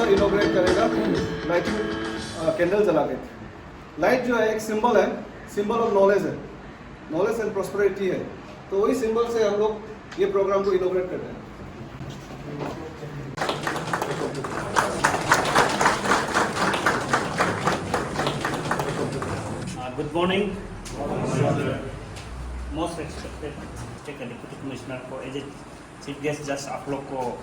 Sir inaugurate करेगा lighting candle जला के। लाइट जो है एक सिंबल है, सिंबल ऑफ नॉलेज है, नॉलेज एंड प्रॉस्पेरिटी है। तो वही सिंबल से हम लोग ये प्रोग्राम को इनॉग्रेट कर रहे हैं। Good morning. Most expected deputy commissioner को as a chief guest just आप लोग को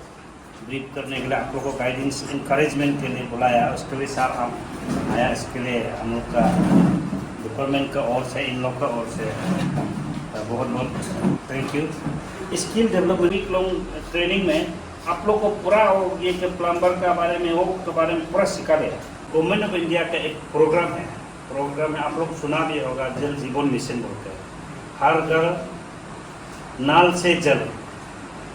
ब्रीफ करने के लिए, आप लोग को गाइडेंस इंकरेजमेंट के लिए बुलाया। उसके लिए सर आप आया, इसके लिए हम लोग का डिपार्टमेंट का ओर से, इन लोग का ओर से बहुत बहुत thank you. Skill development week long training में आप लोग को पूरा ये जो प्लम्बर का बारे में वो के बारे में पूरा सिखा दिया। गवर्नमेंट ऑफ इंडिया का एक प्रोग्राम है, प्रोग्राम में आप लोग सुना भी होगा, जल जीवन मिशन बोलते हैं। हर घर नाल से जल,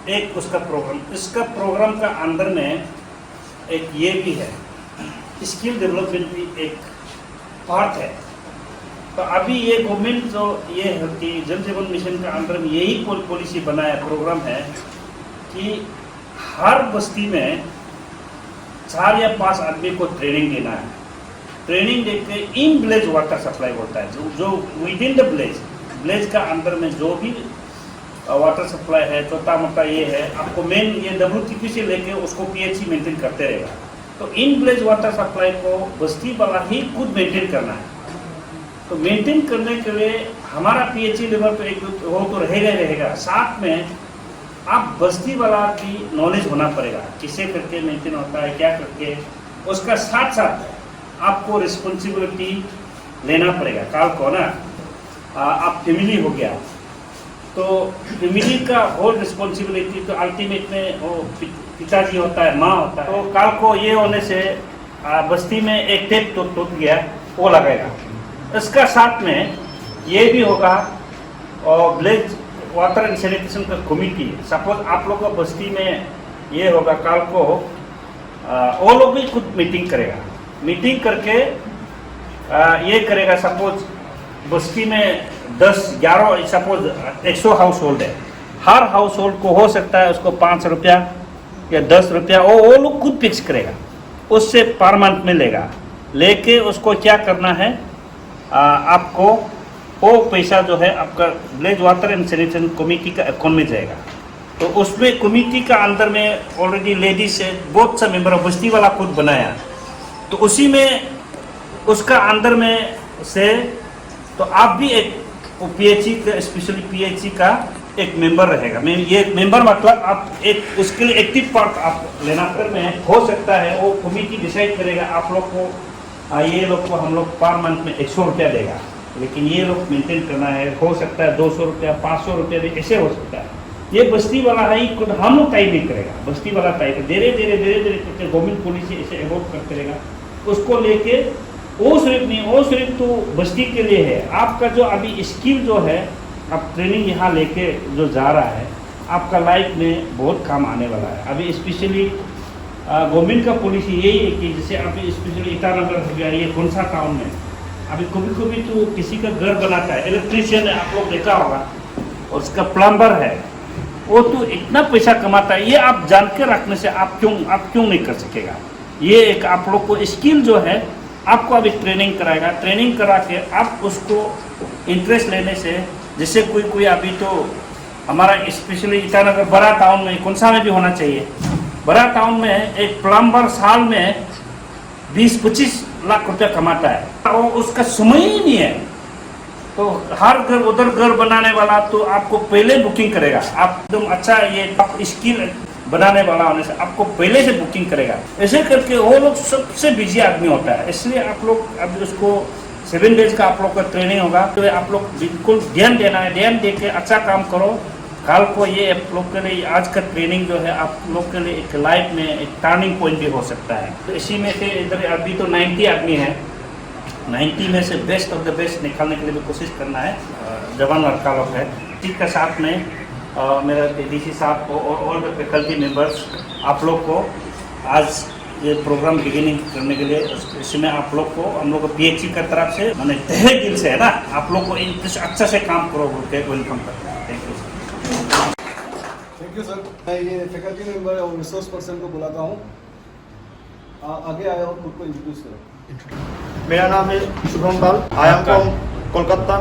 एक उसका प्रोग्राम। इसका प्रोग्राम का अंदर में एक ये भी है, स्किल डेवलपमेंट भी एक पार्ट है। तो अभी ये गवर्नमेंट जो ये है कि जल जीवन मिशन का अंदर में यही पॉलिसी बनाया प्रोग्राम है कि हर बस्ती में 4 या 5 आदमी को ट्रेनिंग देना है। ट्रेनिंग देके इन विलेज वाटर सप्लाई होता है, जो विद इन द विलेज का अंदर में जो भी वाटर सप्लाई है, छोटा मोटा ये है, आपको मेन ये WTP से लेके उसको PHC मेंटेन करते रहेगा। तो इन विलेज वाटर सप्लाई को बस्ती वाला ही खुद मेंटेन करना है। तो मेंटेन करने के लिए हमारा PHC लेवल तो एक वो तो रहेगा ही रहेगा, साथ में आप बस्ती वाला की नॉलेज होना पड़ेगा, किसे करके मेंटेन होता है, क्या करके। उसका साथ साथ आपको रिस्पॉन्सिबिलिटी लेना पड़ेगा। काल को ना आप फैमिली हो गया तो फैमिली का होल रिस्पॉन्सिबिलिटी तो अल्टीमेट में वो पिताजी होता है, माँ होता है। तो काल को ये होने से बस्ती में एक टेप टूट गया, वो लगाएगा। इसका साथ में ये भी होगा और विलेज वाटर एंड सैनिटेशन का कमिटी। सपोज आप लोग का बस्ती में ये होगा, काल को वो लोग भी खुद मीटिंग करेगा। मीटिंग करके ये करेगा, सपोज बस्ती में 10-11 सपोज 100 हाउस होल्ड है, हर हाउस होल्ड को हो सकता है उसको 5 रुपया या 10 रुपया वो लोग खुद फिक्स करेगा, उससे पर मंथ में लेगा। लेके उसको क्या करना है, आपको वो पैसा जो है आपका village water and sanitation committee का अकाउंट में जाएगा। तो उसमें कमेटी का अंदर में ऑलरेडी लेडीज है, बहुत सा मेंबर बस्ती वाला खुद बनाया। तो उसी में उसका अंदर में से तो आप भी एक PHC का, स्पेशली PHC का एक मेंबर रहेगा। ये मेंबर मतलब आप एक उसके लिए एक्टिव पार्ट आप लेना कर में हो सकता है। वो कमेटी डिसाइड करेगा आप लोग को, ये लोग को हम लोग पर मंथ में 100 रुपया देगा, लेकिन ये लोग मेंटेन करना है। हो सकता है 200 रुपया, 500 रुपया भी ऐसे हो सकता है। ये बस्ती वाला है ही खुद हम लोग तय नहीं करेगा, बस्ती वाला तय कर धीरे धीरे करके गवर्नमेंट पॉलिसी ऐसे एवॉल्व करते रहेगा। उसको लेके वो सिर्फ नहीं, वो सिर्फ तो बस्ती के लिए है। आपका जो अभी स्किल जो है, आप ट्रेनिंग यहाँ लेके जो जा रहा है, आपका लाइफ में बहुत काम आने वाला है। अभी स्पेशली गवर्नमेंट का पॉलिसी यही है कि जैसे अभी स्पेशली ईटानगर हो गया, ये कौन सा टाउन में अभी कभी कभी तो किसी का घर बनाता है, इलेक्ट्रीशियन है, आप लोग देखा होगा, और उसका प्लम्बर है, वो तो इतना पैसा कमाता है। ये आप जान के रखने से आप क्यों नहीं कर सकेगा। ये एक आप लोग को स्किल जो है आपको अभी ट्रेनिंग कराएगा। ट्रेनिंग करा के आप उसको इंटरेस्ट लेने से, जैसे कोई अभी तो हमारा स्पेशली ईटानगर बड़ा टाउन में, कौन सा में भी होना चाहिए, बड़ा टाउन में एक प्लम्बर साल में 20-25 लाख रुपया कमाता है, तो उसका समय ही नहीं है। तो हर घर उधर घर बनाने वाला तो आपको पहले बुकिंग करेगा। आप एकदम अच्छा ये स्किल बनाने वाला होने से आपको पहले से बुकिंग करेगा। ऐसे करके वो लोग सबसे बिजी आदमी होता है। इसलिए आप लोग अभी उसको 7 डेज का आप लोग का ट्रेनिंग होगा, तो आप लोग बिल्कुल ध्यान देना है, ध्यान दे के अच्छा काम करो। कल को ये आप लोग के लिए आज का ट्रेनिंग जो है आप लोग के लिए एक लाइफ में एक टर्निंग पॉइंट भी हो सकता है। तो इसी में से इधर अभी तो 90 आदमी है, 90 में से बेस्ट ऑफ द बेस्ट निकालने के लिए भी कोशिश करना है। जवान लड़का लोग है, ठीक है। साथ में मेरा DC साहब को और द फैकल्टी मेंबर्स, आप लोग को आज ये प्रोग्राम बिगिनिंग करने के लिए इसमें आप लोग को हम लोग को PHC की तरफ से मैंने तहे दिल से है ना, आप लोग को अच्छा से काम करो बोल के वेलकम करते हैं। Thank you sir. Thank you sir. मैं ये फैकल्टी मेंबर और रिसोर्स पर्सन को बुलाता हूँ। आगे आए और खुद को इंट्रोड्यूस करो। मेरा नाम है शुभम पाल, आई एम फ्रॉम कोलकाता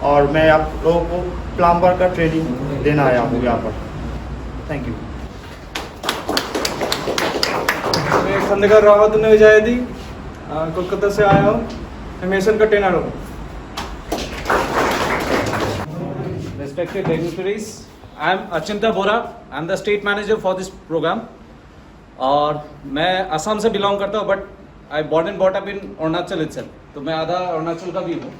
और मैं आप लोगों को प्लम्बर का ट्रेनिंग देना आया हूँ यहाँ पर। Thank you. मैं खंडेकर रावत विजयदी कोलकाता से आया हूँ। मैं मेसन का ट्रेनर हूँ। Respected dignitaries, I am Achinta Bora. I am the state manager for this program. और मैं असम से बिलोंग करता हूँ, but I born and bought up in Arunachal itself, तो मैं आधा अरुणाचल का भी हूँ।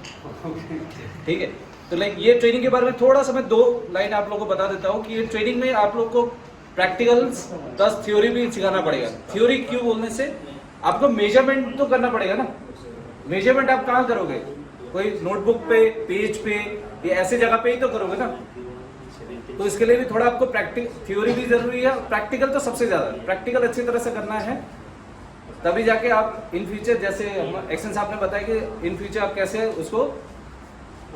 ठीक है, तो लाइक ये ट्रेनिंग के बारे में थोड़ा सा मैं 2 लाइन आप लोगों को बता देता हूँ कि ये ट्रेनिंग में आप लोग को प्रैक्टिकल्स प्लस थ्योरी भी सिखाना पड़ेगा। थ्योरी क्यों बोलने से आपको मेजरमेंट तो करना पड़ेगा ना। मेजरमेंट आप कहाँ करोगे? कोई नोटबुक पे, पेज पे, ये ऐसे जगह पे ही तो करोगे ना। तो इसके लिए भी थोड़ा आपको थ्योरी भी जरूरी है, प्रैक्टिकल तो सबसे ज्यादा। प्रैक्टिकल अच्छी तरह से करना है, तभी जाके आप इन फ्यूचर, जैसे एक्शन साहब ने बताया कि इन फ्यूचर आप कैसे उसको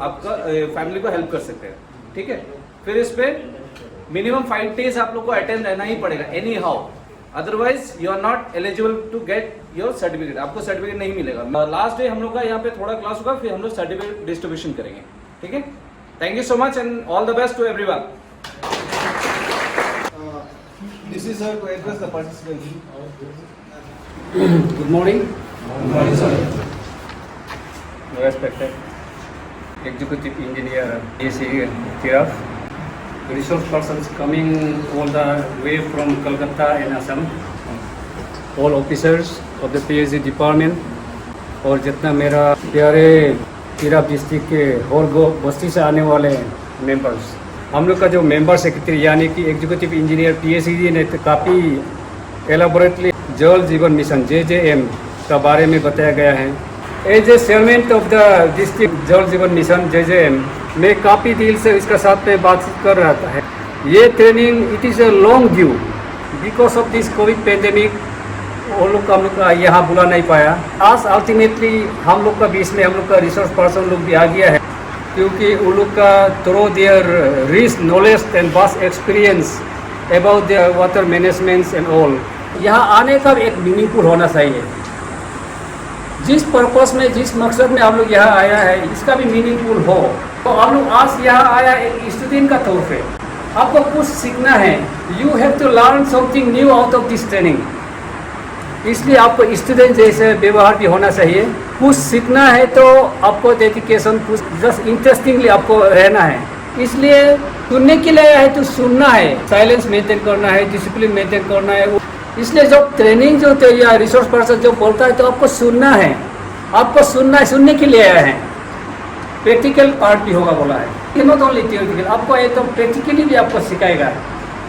आपका फैमिली को हेल्प कर सकते हैं। ठीक है, फिर इस पे मिनिमम 5 डेज आप लोग को अटेंड रहना ही पड़ेगा anyhow, otherwise you are not eligible to get your certificate. आपको सर्टिफिकेट नहीं मिलेगा। लास्ट डे हम लोग का यहाँ पे थोड़ा क्लास होगा, फिर हम लोग सर्टिफिकेट डिस्ट्रीब्यूशन करेंगे। ठीक है, thank you so much and all the best to everyone. This is to address the participants. Good morning. Good morning, sir. Respected Executive Engineer AC Tiraf, resource persons coming all the way from Kolkata and Assam, all officers of the PhD department, और जितना मेरा प्यारे Tirap district के और बस्ती से आने वाले members, हम लोग का जो मेंबर सेक्रेटरी यानी कि एग्जीक्यूटिव इंजीनियर पीएचडी ने तो काफ़ी एलाबोरेटली जल जीवन मिशन JJM का बारे में बताया गया है। As a chairman of the district Jal Jeevan mission JJM, मैं काफ़ी दिल से इसका साथ में बातचीत कर रहा था। ये training it is a long due because of this Covid pandemic. वो लोग हम लोग का यहाँ बुला नहीं पाया। आज अल्टीमेटली हम लोग का बीच में हम लोग का रिसोर्स पर्सन लोग भी आ गया है, क्योंकि उन लोग का through their rich knowledge and vast experience about their water management and all, यहाँ आने का एक मीनिंगफुल होना चाहिए। जिस पर्पस में, जिस मकसद में आप लोग यहाँ आया है, इसका भी मीनिंगफुल हो। तो आप लोग आज यहाँ आया एक स्टूडेंट का तौर पे, आपको कुछ सीखना है। You have to learn something new out of this training. इसलिए आपको स्टूडेंट जैसे व्यवहार भी होना चाहिए। कुछ सीखना है तो आपको डेडिकेशन, कुछ जस्ट इंटरेस्टिंगली आपको रहना है। इसलिए सुनने के लिए है तो सुनना है, साइलेंस मेंटेन करना है, डिसिप्लिन मेंटेन करना है। इसलिए जब ट्रेनिंग जो या रिसोर्स पर्सन जो बोलता है तो आपको सुनना है, आपको सुनना है, सुनने के लिए आया है। प्रैक्टिकल पार्ट भी होगा बोला है, नॉट ओनली थियोरिटिकल, आपको एकदम प्रैक्टिकली भी आपको सिखाएगा।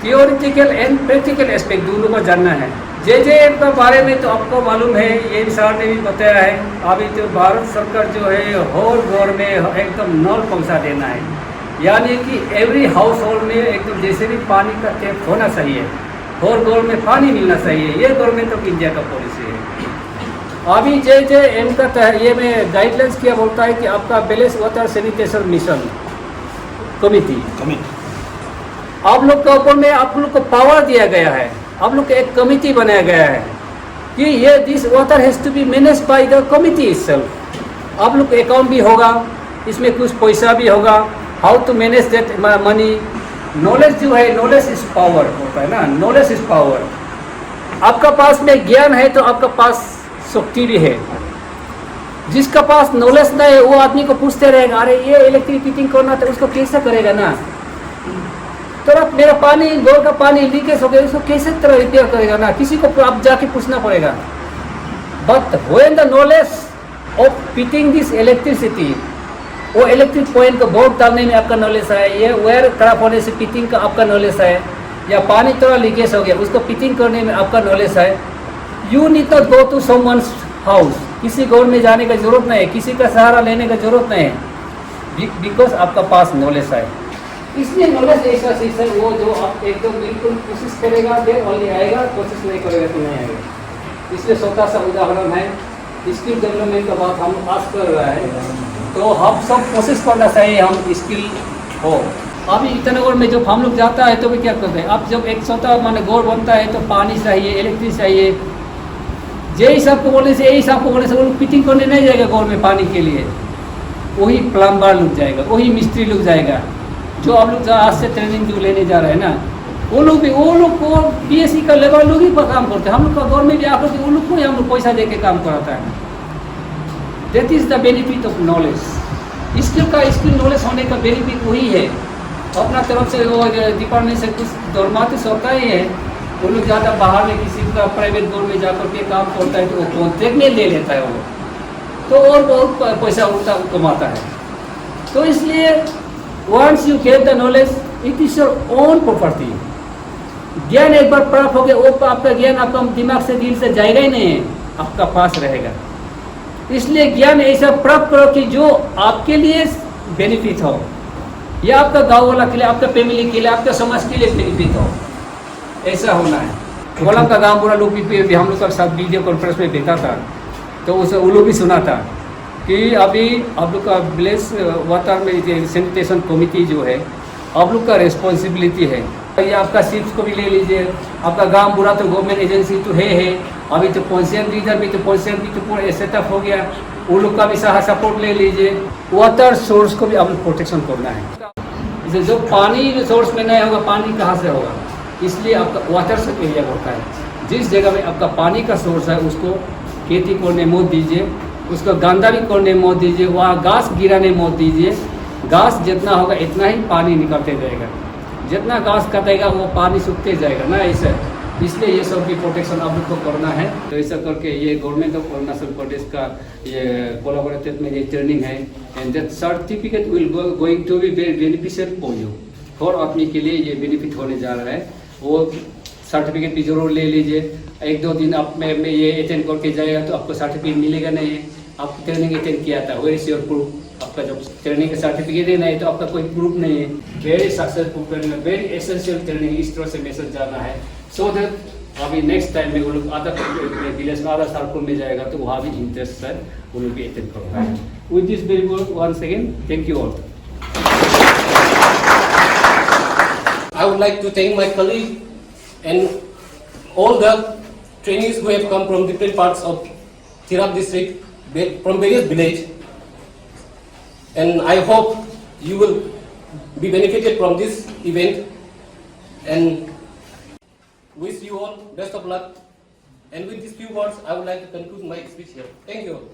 थियोरिटिकल एंड प्रैक्टिकल एस्पेक्ट दोनों को जानना है। JJM के बारे में तो आपको मालूम है, ये सर ने भी बताया है। अभी तो भारत सरकार जो है हर घर में एकदम नल पहुंचा देना है, यानी कि एवरी हाउस होल्ड में एकदम जैसे भी पानी का टैप होना चाहिए, हर घर में पानी मिलना चाहिए। ये गवर्नमेंट ऑफ इंडिया का पॉलिसी है। अभी JJM का ये में गाइडलाइंस क्या बोलता है कि आपका balance water sanitation mission committee, आप लोग के ऊपर में आप लोग को पावर दिया गया है, आप लोग को एक कमिटी बनाया गया है कि ये this water has to be manage by the committee itself. आप लोग को अकाउंट भी होगा, इसमें कुछ पैसा भी होगा, how to manage that money. Knowledge जो है, नॉलेज इज पावर होता है ना, नॉलेज इज पावर। आपका पास में ज्ञान है तो आपका पास शक्ति भी है। जिसका पास नॉलेज नहीं है वो आदमी को पूछते रहेगा, अरे ये इलेक्ट्रिक फिटिंग करना तो उसको कैसे करेगा ना, तो आप मेरा पानी, बोर का पानी लीकेज हो गया, इसको कैसे तरह रिपेयर करेगा ना, किसी को आप जाके पूछना पड़ेगा। But when the knowledge of fitting this electricity, वो इलेक्ट्रिक पॉइंट को बोर्ड डालने में आपका नॉलेज है, ये वायर खराब होने से फिटिंग का आपका नॉलेज है, या पानी थोड़ा लीकेज हो गया उसको फिटिंग करने में आपका नॉलेज है। You need not go to someone's house, किसी घर में जाने का जरूरत नहीं है, किसी का सहारा लेने का जरूरत नहीं है, बिकॉज आपका पास नॉलेज है। इसलिए नॉलेज ऐसा चीज है वो जो आप एकदम बिल्कुल कोशिश करेगा देर ओनली आएगा, कोशिश नहीं करेगा तो नहीं आएगा। इसलिए छोटा सा उदाहरण है, स्किल डेवलपमेंट का बात हम आज कर रहा है, तो हम सब कोशिश करना चाहिए हम स्किल हो। अभी ईटानगर में जब हम लोग जाता है तो भी क्या करते हैं, अब जब एक छोटा माने गोर बनता है तो पानी चाहिए, इलेक्ट्रिक चाहिए, जे सबको बोलने से यही सबको बोलने से वो लोग फिटिंग करने नहीं जाएगा गाँव में पानी के लिए, वही प्लम्बर लोग जाएगा, वही मिस्त्री लोग जाएगा, जो आप लोग आज से ट्रेनिंग जो लेने जा रहे हैं ना, वो लोग को बीएससी का लेवल लोग ही पर काम करते हैं। हम लोग का गाँव में भी आप लोग वो लोग को ही हम लोग पैसा दे के काम कराता है। That is the benefit of knowledge. Skill knowledge होने का बेनिफिट वही है। अपना तरफ से वो डिपार्टमेंट से कुछ दौड़माते होता ही है, वो लोग ज़्यादा बाहर में किसी का प्राइवेट बोर्ड में जाकर के काम करता है तो वो कॉन्ट्रैक्ट में ले लेता है वो, तो और बहुत पैसा उल्टा कमाता है। तो इसलिए once you get the knowledge it is your own property. ज्ञान एक बार प्राप्त हो गया, वो आपका ज्ञान आपका दिमाग से दिल से जाएगा ही नहीं है, आपका पास रहेगा। इसलिए ज्ञान ऐसा प्राप्त करो कि जो आपके लिए बेनिफिट हो, या आपका गाँव वाला के लिए, आपका फैमिली के लिए, आपका समाज के लिए बेनिफिट हो, ऐसा होना है। कोलम का गाँव पूरा लोग भी हम लोग का साथ वीडियो कॉन्फ्रेंस में देखा था, तो उसे वो लोग भी सुना था कि अभी आप लोग का विलेज वाटर में सैनिटेशन कमेटी जो है आप लोग का रिस्पॉन्सिबिलिटी है। ये आपका सीट्स को भी ले लीजिए, आपका गांव बुरा तो गवर्नमेंट एजेंसी तो है, अभी तो पंचायत लीडर भी तो पंचायत भी तो पूरा सेटअप हो गया, वो लोग का भी सपोर्ट ले लीजिए। वाटर सोर्स को भी आप लोग प्रोटेक्शन करना है। जो पानी सोर्स में नहीं होगा, पानी कहाँ से होगा? इसलिए आपका वाटर से एरिया होता है। जिस जगह में आपका पानी का सोर्स है उसको खेती करने मत दीजिए, उसको गंदा भी करने मत दीजिए, वहाँ घास गिराने मत दीजिए। घास जितना होगा इतना ही पानी निकलते जाएगा, जितना घास कटेगा वो पानी सूखते जाएगा ना, ऐसे। इसलिए ये सब की प्रोटेक्शन आप लोग को करना है। तो ऐसा करके ये गवर्नमेंट ऑफ अरुणाचल प्रदेश का ये कोलैबोरेटिव में ये ट्रेनिंग है, and that certificate will going to be very beneficial for you. हर आदमी के लिए ये बेनिफिट होने जा रहा है, वो सर्टिफिकेट भी जरूर ले लीजिए। 1-2 दिन आप में ये अटेंड करके जाएगा तो आपको सर्टिफिकेट मिलेगा नहीं, आप ट्रेनिंग अटेंड किया था, वेयर इज योर प्रूफ? आपका जब ट्रेनिंग का सर्टिफिकेट ही नहीं तो आपका कोई प्रूफ नहीं है। Very successful training, very essential training, इस तरह से मैसेज जाना है, सो दैट अभी नेक्स्ट टाइम में वो लोग अदर विलेज में अदर सर्कल में जाएगा तो वहाँ भी इंटरेस्ट है, वो लोग भी अटेंड करेगा। With this very good once again thank you all. I would like to thank my colleague and all the trainees who have come from different parts of Tirap district, from various villages, and I hope you will be benefited from this event and wish you all best of luck. And with these few words, I would like to conclude my speech here. Thank you all.